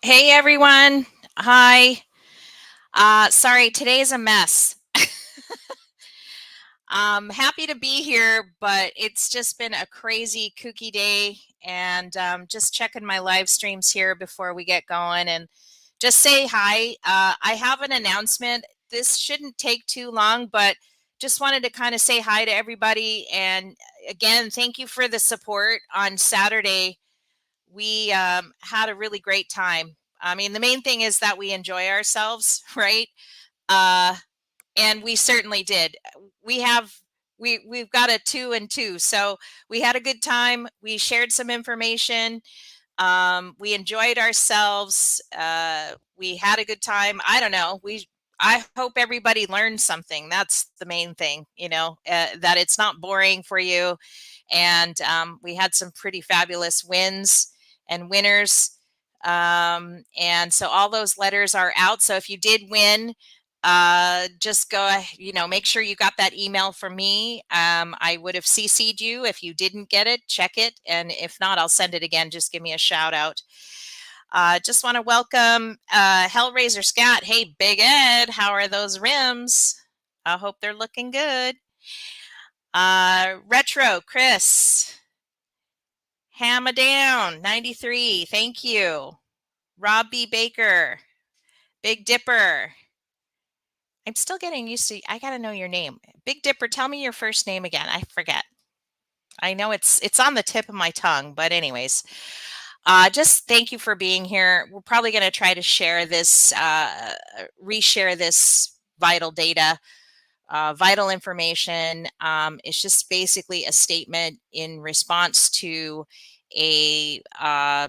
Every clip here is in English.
Hey everyone. Hi. Sorry, today's a mess. Happy to be here, but it's just been a crazy, kooky day. And just checking my live streams here before we get going and just say hi. I have an announcement. This shouldn't take too long, but just wanted to kind of say hi to everybody. And again, thank you for the support on Saturday. We had a really great time. I mean, the main thing is that we enjoy ourselves, right? Uh, and we certainly did. We have we've got a 2 and 2, so we had a good time. We shared some information. We enjoyed ourselves. We had a good time. I don't know. I hope everybody learned something. That's the main thing, that it's not boring for you. And we had some pretty fabulous wins and winners. And so all those letters are out. So if you did win, just make sure you got that email from me. I would have CC'd you. If you didn't get it, check it. And if not, I'll send it again. Just give me a shout out. Just want to welcome Hellraiser Scat. Hey, Big Ed, how are those rims? I hope they're looking good. Retro Chris, Hammer Down 93. Thank you. Rob B. Baker, Big Dipper. I'm still getting used to. I gotta know your name. Big Dipper, tell me your first name again. I forget. I know it's on the tip of my tongue, but anyways, just thank you for being here. We're probably going to try to share this, reshare this vital data, vital information. It's just basically a statement in response to a uh,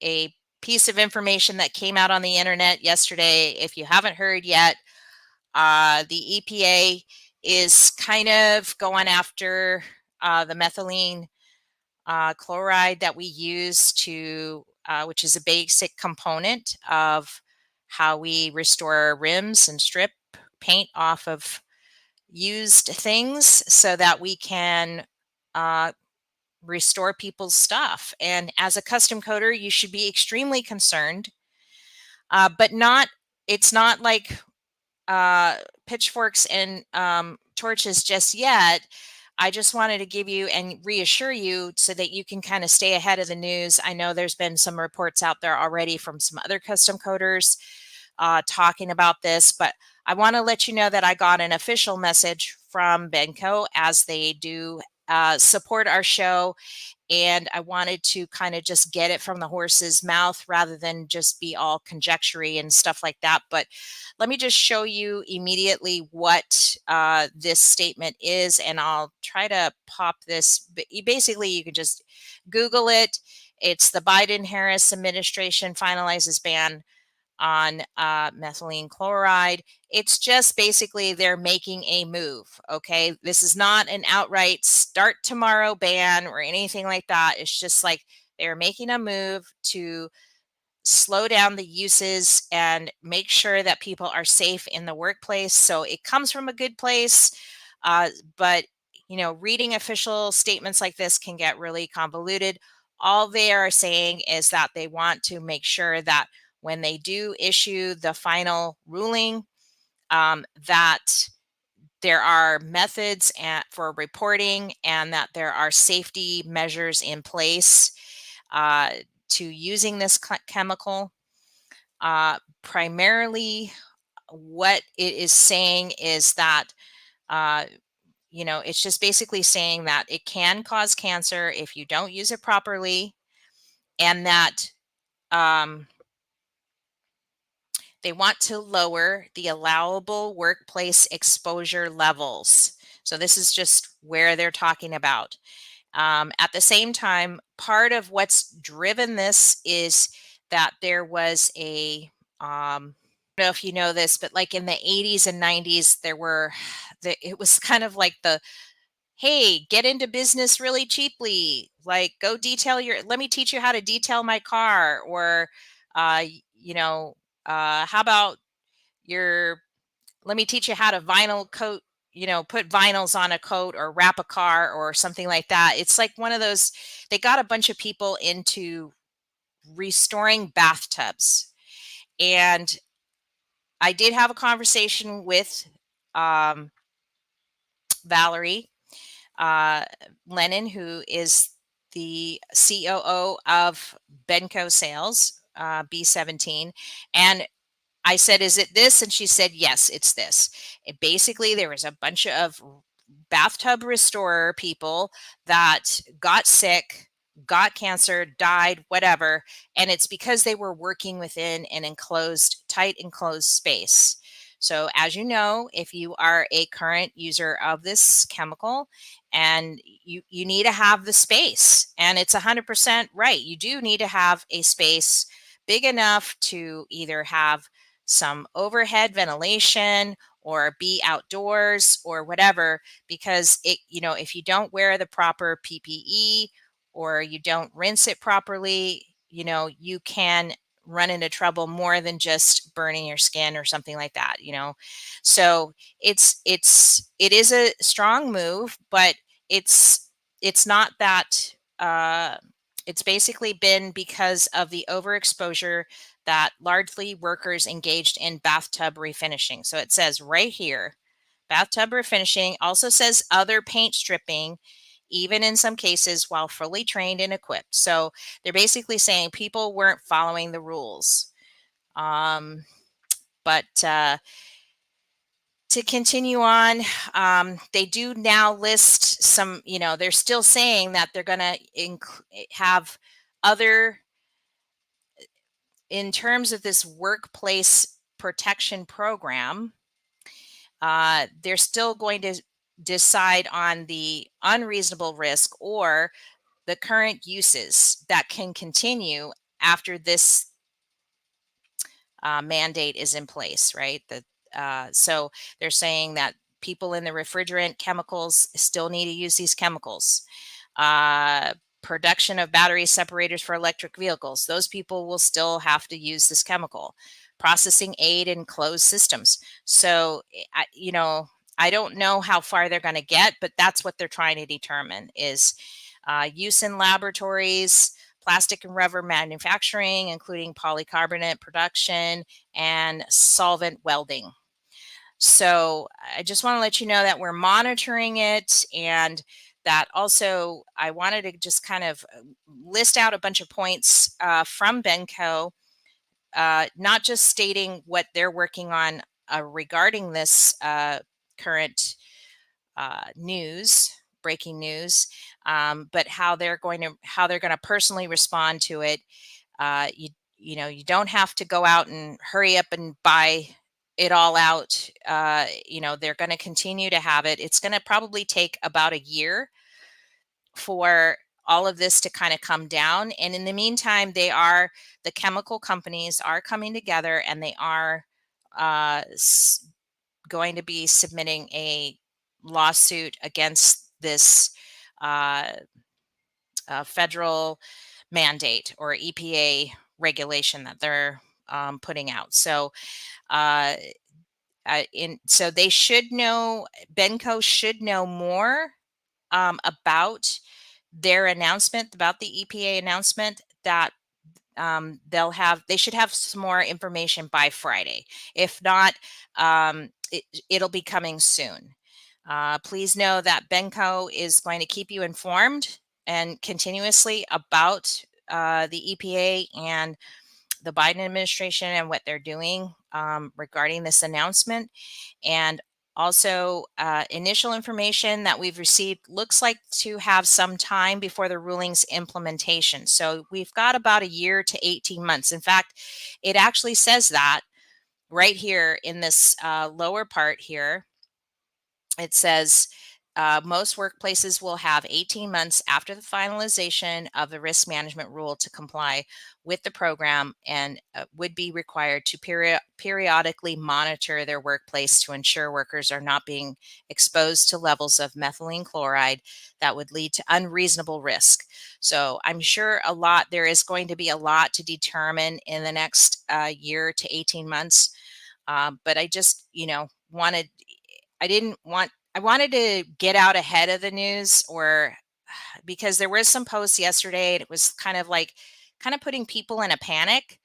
a piece of information that came out on the internet yesterday. If you haven't heard yet, the EPA is kind of going after the methylene chloride that we use which is a basic component of how we restore rims and strip paint off of used things so that we can uh, restore people's stuff. And as a custom coder, you should be extremely concerned, but it's not like pitchforks and torches just yet. I just wanted to give you and reassure you so that you can kind of stay ahead of the news. I know there's been some reports out there already from some other custom coders talking about this, but I want to let you know that I got an official message from Benco, as they do support our show. And I wanted to kind of just get it from the horse's mouth rather than just be all conjecture-y and stuff like that. But let me just show you immediately what this statement is, and I'll try to pop this. Basically, you can just Google it. It's the Biden-Harris administration finalizes ban on methylene chloride. It's just basically they're making a move. Okay. This is not an outright start tomorrow ban or anything like that. It's just like they're making a move to slow down the uses and make sure that people are safe in the workplace. So it comes from a good place. But, reading official statements like this can get really convoluted. All they are saying is that they want to make sure that when they do issue the final ruling, that there are methods for reporting and that there are safety measures in place to using this chemical. Primarily, what it is saying is that, it's just basically saying that it can cause cancer if you don't use it properly, and that they want to lower the allowable workplace exposure levels. So this is just where they're talking about. At the same time, part of what's driven this is that there was I don't know if you know this, but like in the 80s and 90s, it was kind of like hey, get into business really cheaply. Like let me teach you how to detail my car. Or, uh, how about let me teach you how to vinyl coat, put vinyls on a coat or wrap a car or something like that. It's like one of those, they got a bunch of people into restoring bathtubs. And I did have a conversation with Valerie uh, Lennon, who is the COO of Benco Sales, B17. And I said, "Is it this?" And she said, "Yes, it's this." Basically, there was a bunch of bathtub restorer people that got sick, got cancer, died, whatever. And it's because they were working within an enclosed, tight enclosed space. So, as you know, if you are a current user of this chemical, and you need to have the space, and it's 100% right. You do need to have a space big enough to either have some overhead ventilation or be outdoors or whatever, because it, if you don't wear the proper PPE or you don't rinse it properly, you can run into trouble more than just burning your skin or something like that. So it is a strong move, but it's not that it's basically been because of the overexposure that largely workers engaged in bathtub refinishing. So it says right here, bathtub refinishing, also says other paint stripping, even in some cases while fully trained and equipped. So they're basically saying people weren't following the rules. But to continue on, they do now list some, they're still saying that they're going to have other, in terms of this workplace protection program, they're still going to decide on the unreasonable risk or the current uses that can continue after this mandate is in place, right? So they're saying that people in the refrigerant chemicals still need to use these chemicals. Production of battery separators for electric vehicles, those people will still have to use this chemical. Processing aid in closed systems. So, I don't know how far they're going to get, but that's what they're trying to determine is use in laboratories, plastic and rubber manufacturing, including polycarbonate production and solvent welding. So I just want to let you know that we're monitoring it, and that also I wanted to just kind of list out a bunch of points from Benco, not just stating what they're working on regarding this current breaking news, but how they're going to personally respond to it. You don't have to go out and hurry up and buy it all out. They're going to continue to have it. It's going to probably take about a year for all of this to kind of come down. And in the meantime, the chemical companies are coming together, and they are going to be submitting a lawsuit against this uh, federal mandate or EPA regulation that they're putting out. So, so they should know. Benco should know more about their announcement, about the EPA announcement, that they should have some more information by Friday. If not, it'll be coming soon. Please know that Benco is going to keep you informed and continuously about the EPA and the Biden administration and what they're doing regarding this announcement. And also, initial information that we've received looks like to have some time before the ruling's implementation. So we've got about a year to 18 months. In fact, it actually says that right here in this lower part here. It says most workplaces will have 18 months after the finalization of the risk management rule to comply with the program, and would be required to periodically monitor their workplace to ensure workers are not being exposed to levels of methylene chloride that would lead to unreasonable risk. So I'm sure there is going to be a lot to determine in the next year to 18 months. But I just, I wanted to get out ahead of the news, or because there was some posts yesterday, and it was kind of like kind of putting people in a panic.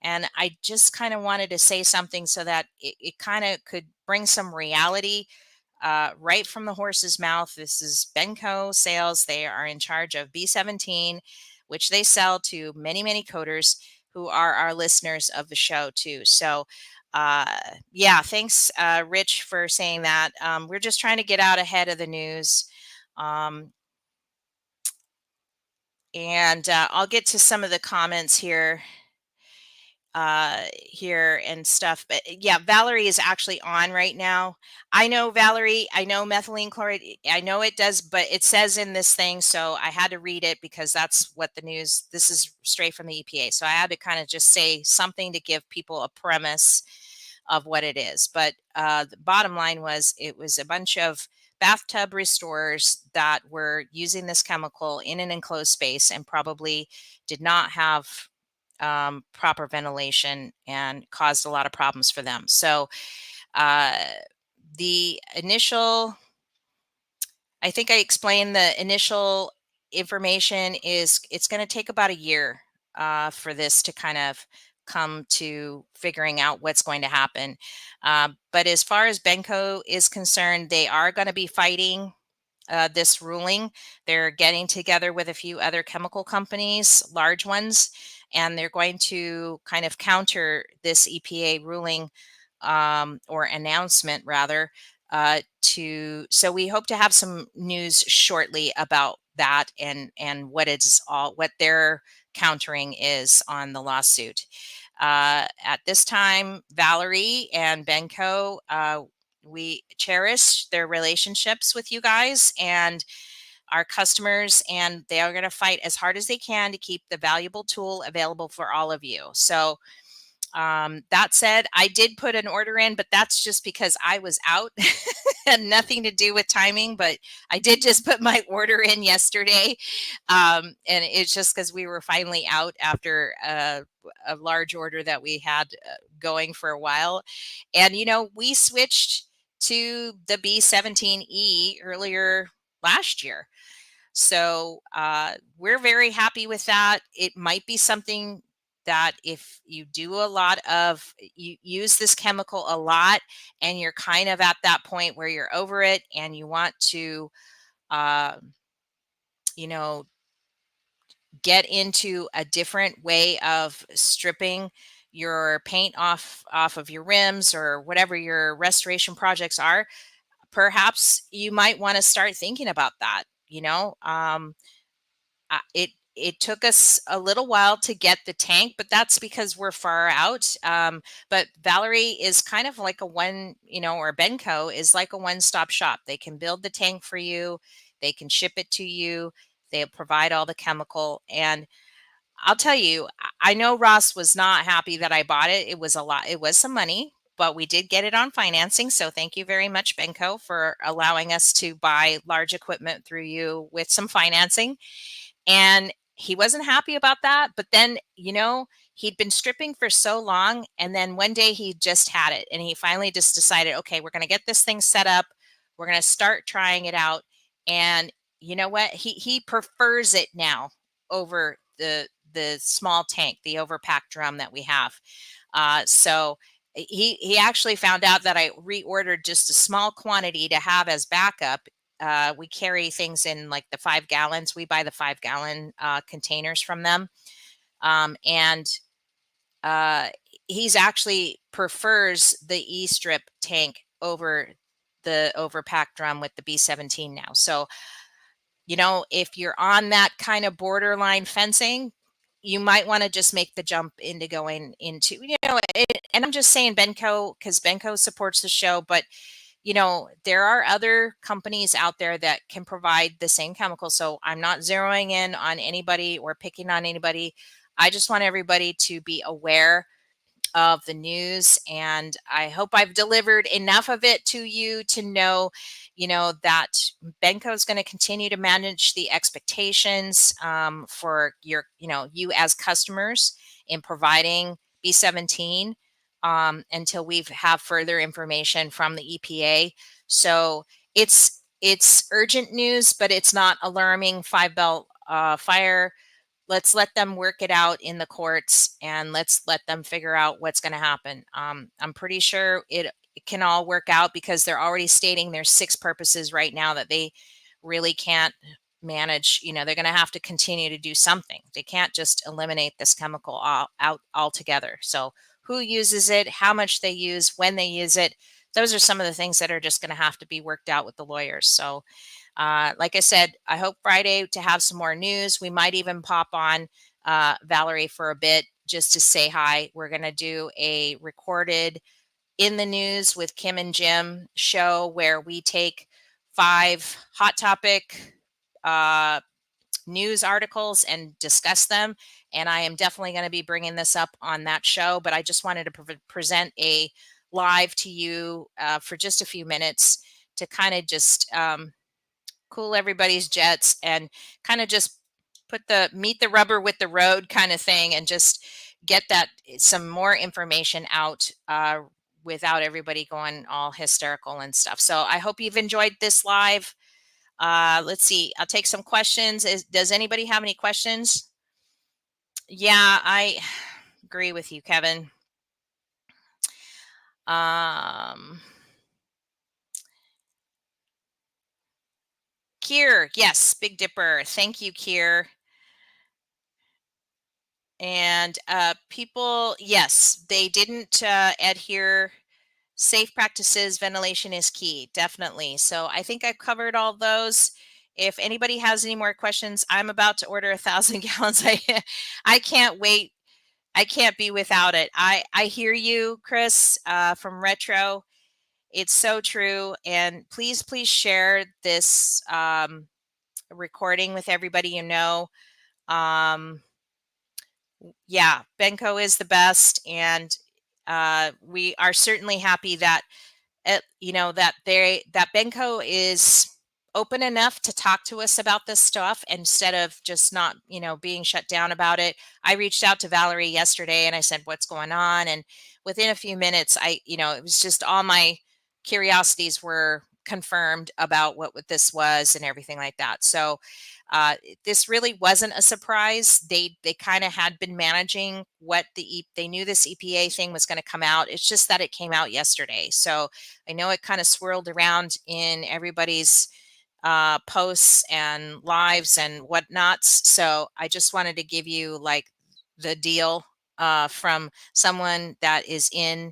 And I just kind of wanted to say something so that it kind of could bring some reality right from the horse's mouth. This is Benco Sales. They are in charge of B17, which they sell to many, many coders who are our listeners of the show too. So uh, yeah, thanks, Rich, for saying that. We're just trying to get out ahead of the news. Um, and I'll get to some of the comments here and stuff. But yeah, Valerie is actually on right now. I know, Valerie, I know methylene chloride, I know it does, but it says in this thing, so I had to read it because that's what the news, this is straight from the EPA. So I had to kind of just say something to give people a premise of what it is. But the bottom line was, it was a bunch of bathtub restorers that were using this chemical in an enclosed space and probably did not have proper ventilation and caused a lot of problems for them. So uh, the initial, I think I explained the initial information is it's going to take about a year for this to kind of come to figuring out what's going to happen. But as far as Benco is concerned, they are going to be fighting this ruling. They're getting together with a few other chemical companies, large ones, and they're going to kind of counter this EPA ruling or announcement rather. So we hope to have some news shortly about that and what their countering is on the lawsuit. At this time, Valerie and Benco, we cherish their relationships with you guys and our customers, and they are going to fight as hard as they can to keep the valuable tool available for all of you. So that said, I did put an order in, but that's just because I was out and nothing to do with timing, but I did just put my order in yesterday. And it's just because we were finally out after a large order that we had going for a while. And, we switched to the B17E earlier last year. So we're very happy with that. It might be something that if you do you use this chemical a lot and you're kind of at that point where you're over it and you want to, uh, you know, get into a different way of stripping your paint off of your rims or whatever your restoration projects are, perhaps you might want to start thinking about that. It took us a little while to get the tank, but that's because we're far out. But Valerie is kind of like or Benco is like a one-stop shop. They can build the tank for you. They can ship it to you. They provide all the chemical. And I'll tell you, I know Ross was not happy that I bought it. It was a lot. It was some money, but we did get it on financing. So thank you very much, Benco, for allowing us to buy large equipment through you with some financing. And he wasn't happy about that. But then, he'd been stripping for so long. And then one day he just had it. And he finally just decided, okay, we're going to get this thing set up. We're going to start trying it out. And you know what? He prefers it now over the small tank, the overpack drum that we have. So he actually found out that I reordered just a small quantity to have as backup. We carry things in like the 5 gallons. We buy the 5-gallon containers from them. And he's actually prefers the E-strip tank over the overpack drum with the B17 now. So, if you're on that kind of borderline fencing, you might want to just make the jump into going into, and I'm just saying Benco because Benco supports the show, but there are other companies out there that can provide the same chemical. So I'm not zeroing in on anybody or picking on anybody. I just want everybody to be aware of the news, and I hope I've delivered enough of it to you to know, that Benco is going to continue to manage the expectations for you as customers in providing B17 until we have further information from the EPA. So it's urgent news, but it's not alarming 5 belt fire. let's let them work it out in the courts, and let's let them figure out what's going to happen. I'm pretty sure it can all work out, because they're already stating there's 6 purposes right now that they really can't manage. They're going to have to continue to do something. They can't just eliminate this chemical out altogether. So who uses it, how much they use, when they use it, those are some of the things that are just going to have to be worked out with the lawyers. So like I said, I hope Friday to have some more news. We might even pop on Valerie for a bit just to say hi. We're going to do a recorded In the News with Kim and Jim show where we take 5 hot topic news articles and discuss them. And I am definitely going to be bringing this up on that show, but I just wanted to present a live to you for just a few minutes to kind of just cool everybody's jets and kind of just meet the rubber with the road kind of thing, and just get that some more information out without everybody going all hysterical and stuff. So I hope you've enjoyed this live. Let's see. I'll take some questions. Does anybody have any questions? Yeah, I agree with you, Kevin. Kier, yes, Big Dipper. Thank you, Kier. And people, yes, they didn't adhere. Safe practices, ventilation is key, definitely. So I think I've covered all those. If anybody has any more questions, I'm about to order 1,000 gallons. I can't wait. I can't be without it. I hear you, Chris, from Retro. It's so true. And please share this recording with everybody you know. Yeah, Benko is the best. And we are certainly happy that that Benko is open enough to talk to us about this stuff instead of just not, being shut down about it. I reached out to Valerie yesterday and I said, what's going on? And within a few minutes, it was just all my curiosities were confirmed about what this was and everything like that. So this really wasn't a surprise. They kind of had been managing what they knew this EPA thing was going to come out. It's just that it came out yesterday. So I know it kind of swirled around in everybody's posts and lives and whatnots. So I just wanted to give you like the deal from someone that is in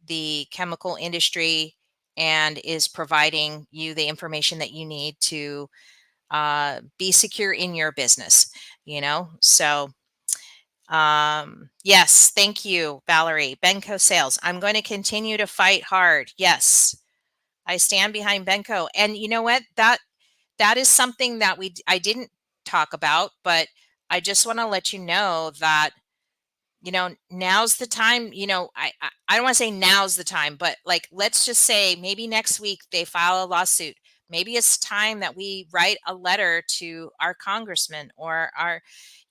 the chemical industry and is providing you the information that you need to be secure in your business, So yes, thank you, Valerie. Benko Sales. I'm going to continue to fight hard. Yes, I stand behind Benko. And you know what? That is something that I didn't talk about, but I just want to let you know that now's the time. I don't want to say now's the time, but like let's just say maybe next week they file a lawsuit. Maybe it's time that we write a letter to our congressman or our,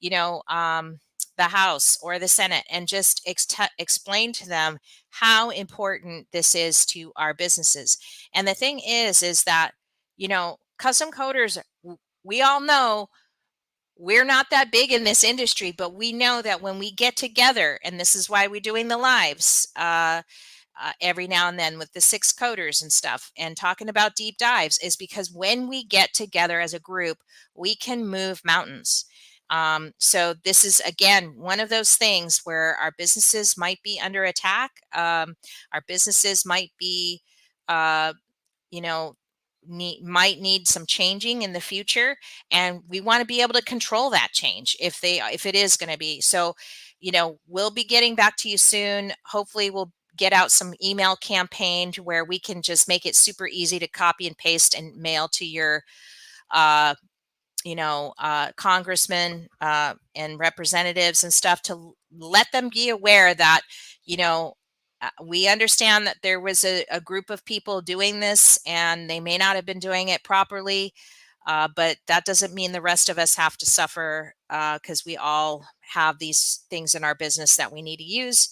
the House or the Senate, and just explain to them how important this is to our businesses. And the thing is that, custom coders, we all know we're not that big in this industry, but we know that when we get together, and this is why we're doing the lives every now and then with the 6 coders and stuff and talking about deep dives, is because when we get together as a group, we can move mountains. So this is, again, one of those things where our businesses might be under attack. Our businesses might be, you know, might need some changing in the future, and we want to be able to control that change if it is going to be. So we'll be getting back to you soon. Hopefully we'll get out some email campaign to where we can just make it super easy to copy and paste and mail to your congressmen and representatives and stuff, to let them be aware that we understand that there was a group of people doing this and they may not have been doing it properly, but that doesn't mean the rest of us have to suffer, because we all have these things in our business that we need to use,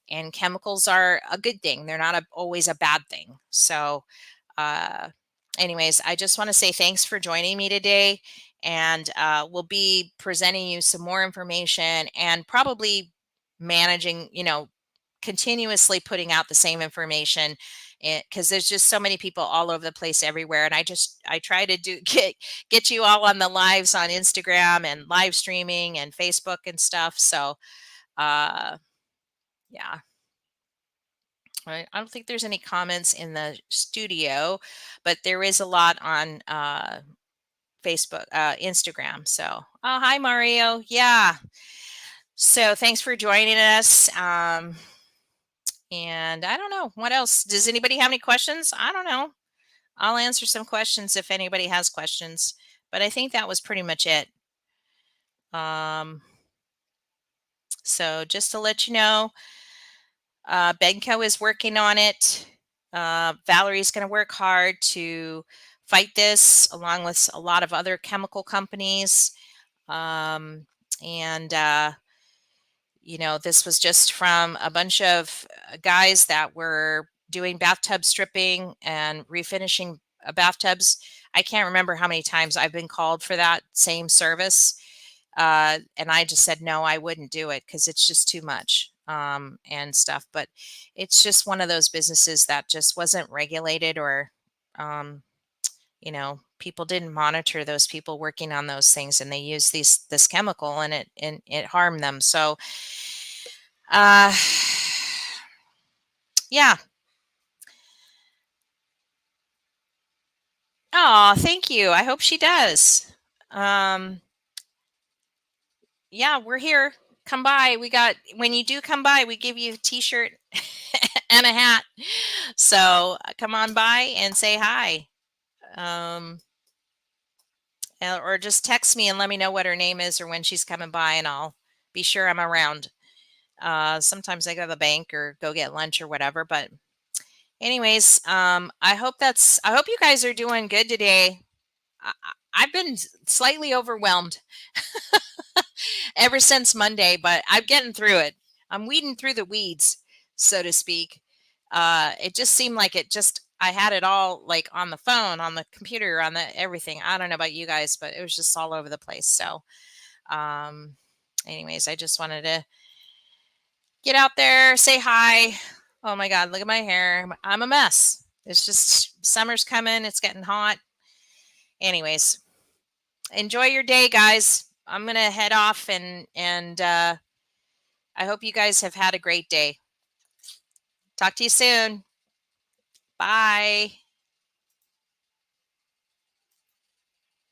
and chemicals are a good thing. They're not always a bad thing. So anyways, I just want to say thanks for joining me today. and we'll be presenting you some more information and probably managing, continuously putting out the same information, because there's just so many people all over the place everywhere. And I try to get you all on the lives on Instagram and live streaming and Facebook and stuff. So yeah. I don't think there's any comments in the studio, but there is a lot on Facebook, Instagram. So, oh, hi, Mario. Yeah. So thanks for joining us. And I don't know what else. Does anybody have any questions? I don't know. I'll answer some questions if anybody has questions, but I think that was pretty much it. So just to let you know, Benco is working on it. Valerie's going to work hard to fight this along with a lot of other chemical companies. And this was just from a bunch of guys that were doing bathtub stripping and refinishing bathtubs. I can't remember how many times I've been called for that same service. And I just said, no, I wouldn't do it because it's just too much and stuff. But it's just one of those businesses that just wasn't regulated, or, people didn't monitor those people working on those things, and they used this chemical and it harmed them. So, yeah. Oh, thank you. I hope she does. Yeah, we're here. Come by. When you do come by, we give you a t-shirt and a hat. So come on by and say hi. Or just text me and let me know what her name is or when she's coming by, and I'll be sure I'm around. Sometimes I go to the bank or go get lunch or whatever. But anyways, I hope you guys are doing good today. I've been slightly overwhelmed ever since Monday, but I'm getting through it. I'm weeding through the weeds, so to speak. It just seemed like I had it all like on the phone, on the computer, on the everything. I don't know about you guys, but it was just all over the place. So, anyways, I just wanted to get out there, say hi. Oh my God, look at my hair. I'm a mess. It's just summer's coming. It's getting hot. Anyways, enjoy your day, guys. I'm going to head off, and I hope you guys have had a great day. Talk to you soon. Bye.